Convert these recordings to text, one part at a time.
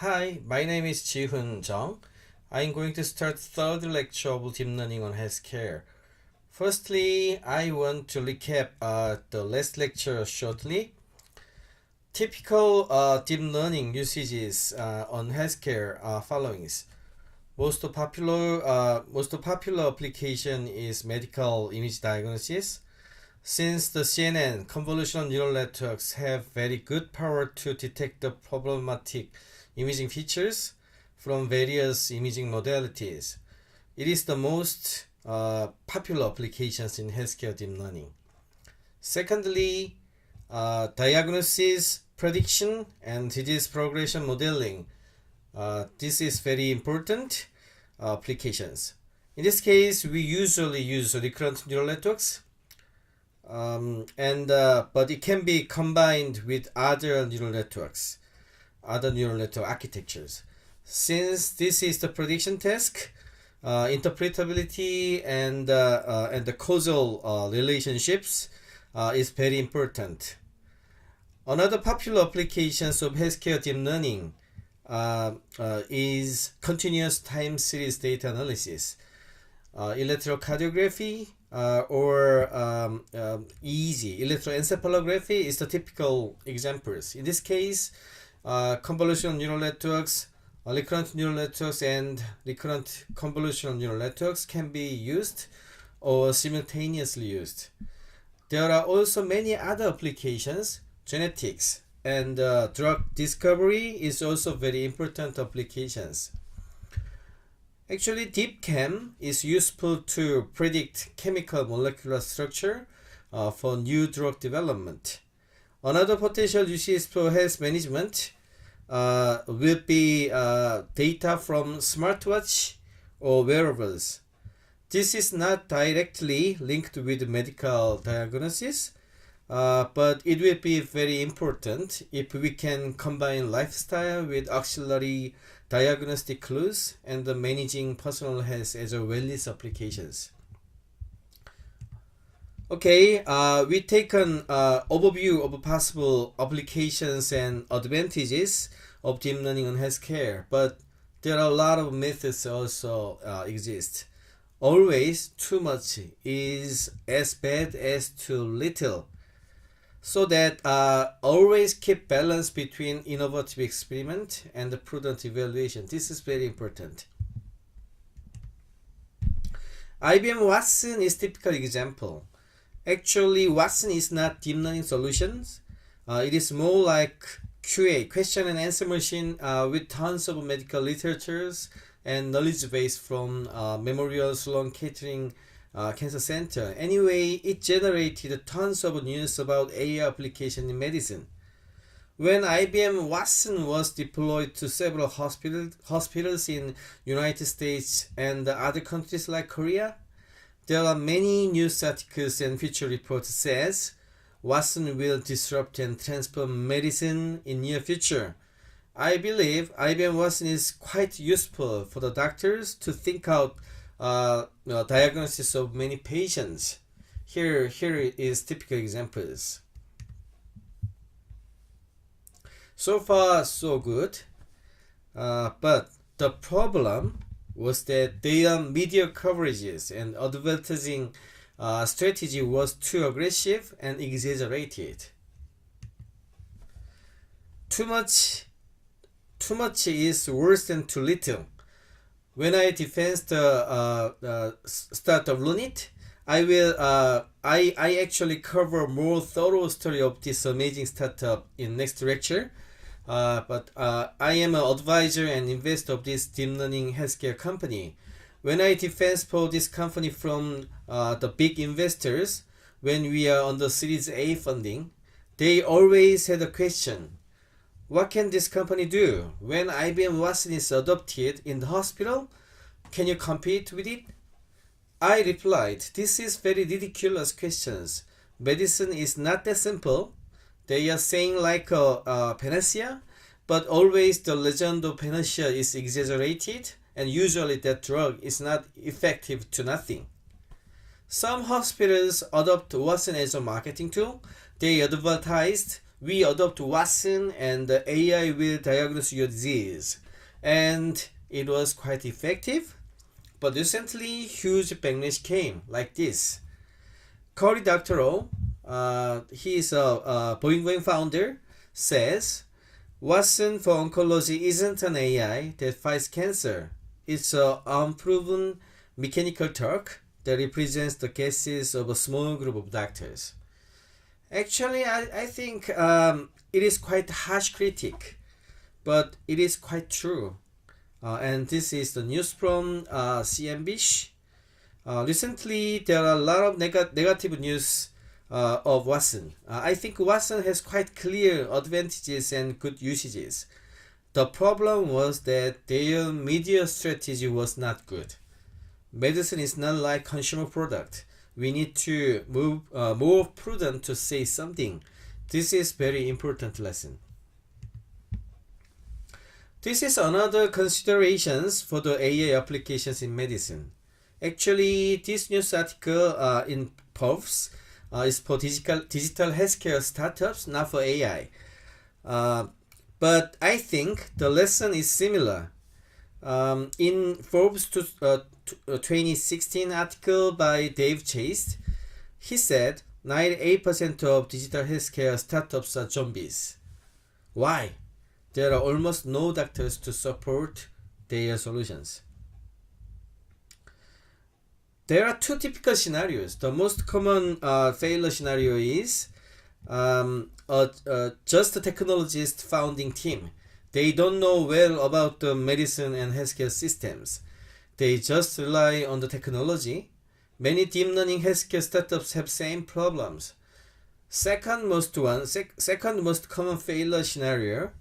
Hi, my name is Ji-Hun Jung. I'm going to start third lecture of deep learning on healthcare. Firstly, I want to recap the last lecture shortly. Typical deep learning usages on healthcare are followings. Most popular application is medical image diagnosis. Since the CNN convolutional neural networks have very good power to detect the problematic imaging features from various imaging modalities, it is the most popular applications in healthcare deep learning. Secondly, diagnosis, prediction, and disease progression modeling. This is very important applications. In this case, we usually use recurrent neural networks, but it can be combined with other neural networks, other neural network architectures. Since this is the prediction task, interpretability and the causal relationships is very important. Another popular applications of healthcare deep learning is continuous time series data analysis, electrocardiography, or EEG, electroencephalography is the typical examples. In this case, convolutional neural networks, recurrent neural networks, and recurrent convolutional neural networks can be used or simultaneously used. There are also many other applications. Genetics and drug discovery is also very important applications. Actually, DeepChem is useful to predict chemical molecular structure for new drug development. Another potential use for health management will be data from smartwatch or wearables. This is not directly linked with medical diagnosis, but it will be very important if we can combine lifestyle with auxiliary diagnostic clues and the managing personal health as a wellness applications. Okay, we take an overview of possible applications and advantages of deep learning on healthcare, but there are a lot of methods also exist. Always too much is as bad as too little. So that always keep balance between innovative experiment and the prudent evaluation. This is very important. IBM Watson is typical example. Actually, Watson is not deep learning solutions. It is more like QA, question and answer machine, with tons of medical literatures and knowledge base from Memorial Sloan Kettering Cancer Center. Anyway, it generated tons of news about AI application in medicine. When IBM Watson was deployed to several hospitals in United States and other countries like Korea, there are many news articles and feature reports says Watson will disrupt and transform medicine in near future. I believe IBM Watson is quite useful for the doctors to think out diagnosis of many patients. Here is typical examples. So far, so good. But the problem was that their media coverages and advertising strategy was too aggressive and exaggerated. Too much is worse than too little. When I defend the startup unit, I actually cover more thorough story of this amazing startup in next lecture. But I am an advisor and investor of this deep learning healthcare company. When I defend for this company from the big investors, when we are on the Series A funding, they always had a question. What can this company do? When IBM Watson is adopted in the hospital, can you compete with it? I replied, this is very ridiculous questions. Medicine is not that simple. They are saying like a panacea, but always the legend of panacea is exaggerated and usually that drug is not effective to nothing. Some hospitals adopt Watson as a marketing tool. They advertised we adopt Watson and the AI will diagnose your disease. And it was quite effective. But recently, huge backlash came like this. Cory Doctorow, he is a Boeing founder, says Watson for oncology isn't an AI that fights cancer. It's an unproven mechanical Turk that represents the guesses of a small group of doctors. Actually, I think it is quite harsh critic, but it is quite true. And this is the news from CNBC. Recently, there are a lot of negative news of Watson. I think Watson has quite clear advantages and good usages. The problem was that their media strategy was not good. Medicine is not like consumer product. We need to move more prudent to say something. This is very important lesson. This is another considerations for the AI applications in medicine. Actually, this news article in Pulse is for digital healthcare startups, not for AI. But I think the lesson is similar. In Forbes 2016 article by Dave Chase, he said 98% of digital healthcare startups are zombies. Why? There are almost no doctors to support their solutions. There are two typical scenarios. The most common failure scenario is just a technologist founding team. They don't know well about the medicine and healthcare systems. They just rely on the technology. Many deep learning healthcare startups have same problems. Second most common failure scenario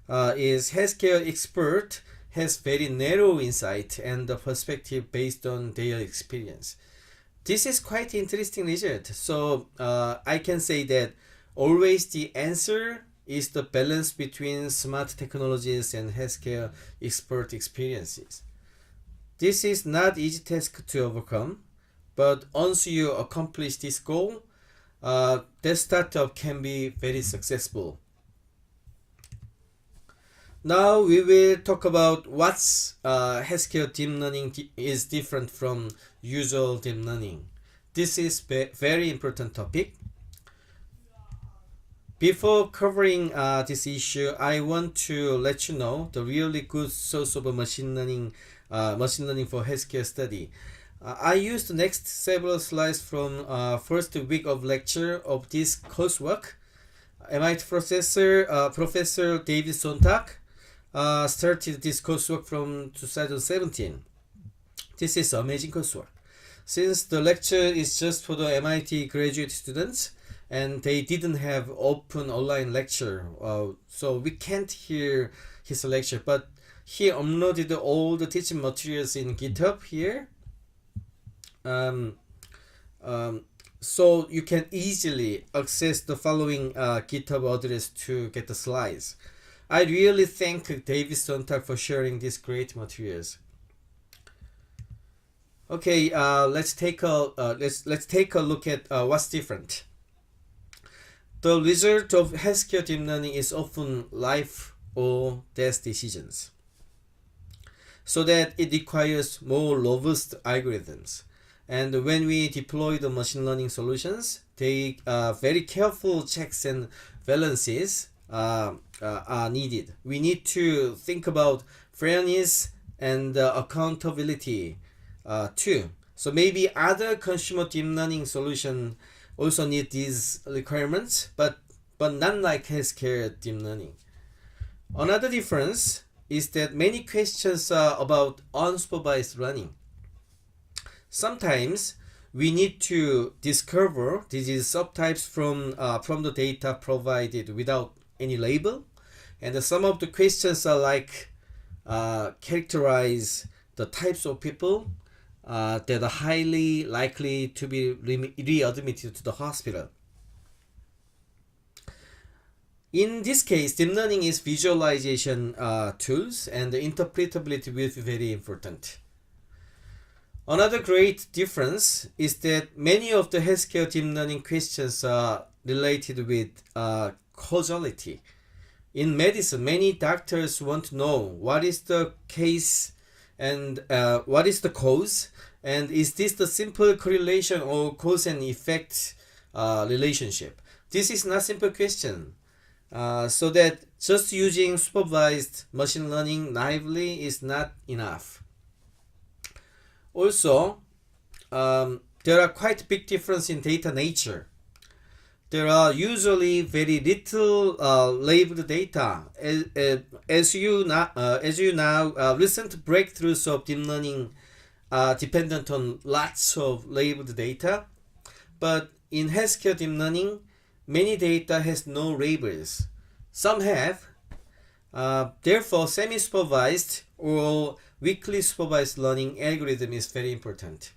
is healthcare expert has very narrow insight and the perspective based on their experience. This is quite interesting result. So I can say that always the answer is the balance between smart technologies and healthcare expert experiences. This is not easy task to overcome, but once you accomplish this goal, that startup can be very successful. Now we will talk about what's healthcare deep learning is different from usual deep learning. This is very important topic. Before covering this issue, I want to let you know the really good source of machine learning for healthcare study. I used the next several slides from first week of lecture of this coursework. MIT Professor David Sontag started this coursework from 2017. This is amazing coursework. Since the lecture is just for the MIT graduate students and they didn't have open online lecture, so we can't hear his lecture, but he uploaded all the teaching materials in GitHub here. So you can easily access the following GitHub address to get the slides. I really thank David Sontag for sharing these great materials. Okay, let's take a look at what's different. The result of healthcare deep learning is often life or death decisions, so that it requires more robust algorithms. And when we deploy the machine learning solutions, they very careful checks and balances are needed. We need to think about fairness and accountability too. So maybe other consumer deep learning solution also need these requirements, but not like healthcare deep learning. Another difference is that many questions are about unsupervised learning. Sometimes we need to discover disease subtypes from the data provided without any label, and some of the questions are like characterize the types of people that are highly likely to be readmitted to the hospital. In this case, deep learning is visualization tools, and the interpretability will be very important. Another great difference is that many of the healthcare deep learning questions are related with causality. In medicine, many doctors want to know what is the case and what is the cause, and is this the simple correlation or cause and effect relationship? This is not simple question. So that just using supervised machine learning naively is not enough. Also, there are quite big difference in data nature. There are usually very little labeled data. As you now, recent breakthroughs of deep learning are dependent on lots of labeled data. But in healthcare deep learning, many data has no labels. Some have. Therefore, semi-supervised or weakly supervised learning algorithm is very important.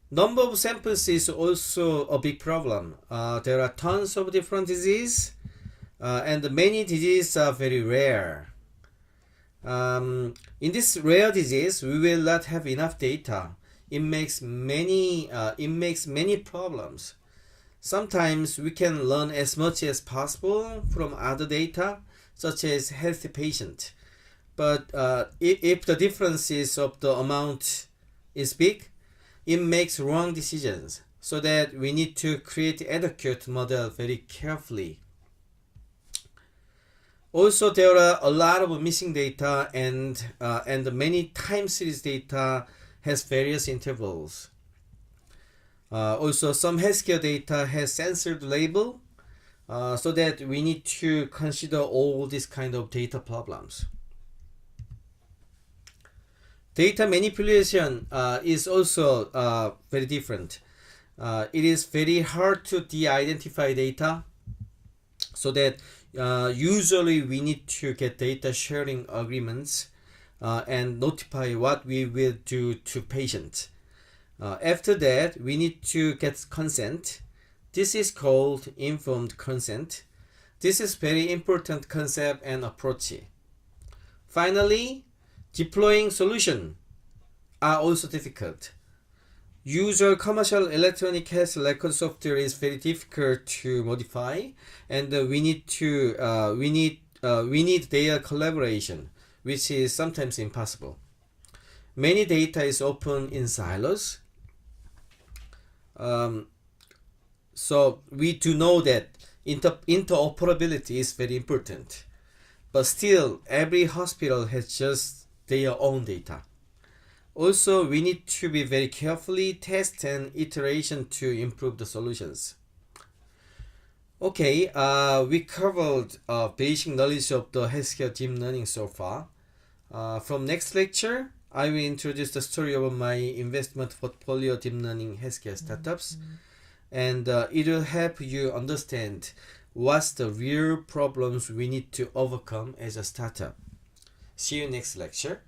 Number of samples is also a big problem. There are tons of different diseases, and many diseases are very rare. In this rare disease, we will not have enough data. It makes many problems. Sometimes we can learn as much as possible from other data, such as healthy patient. But if the differences of the amount is big, it makes wrong decisions, so that we need to create adequate model very carefully. Also, there are a lot of missing data, and many time series data has various intervals. Also, some healthcare data has censored label, so that we need to consider all these kind of data problems. Data manipulation is also very different. It is very hard to de-identify data, so that usually we need to get data sharing agreements and notify what we will do to patient. After that, we need to get consent. This is called informed consent. This is very important concept and approach. Finally, deploying solution are also difficult. Usual commercial electronic health record software is very difficult to modify, and we need their collaboration, which is sometimes impossible. Many data is open in silos. So we do know that interoperability is very important, but still every hospital has just their own data. Also, we need to be very carefully test and iteration to improve the solutions. Okay, we covered basic knowledge of the healthcare deep learning so far. From next lecture, I will introduce the story of my investment portfolio deep learning healthcare startups, and it will help you understand what's the real problems we need to overcome as a startup. See you next lecture.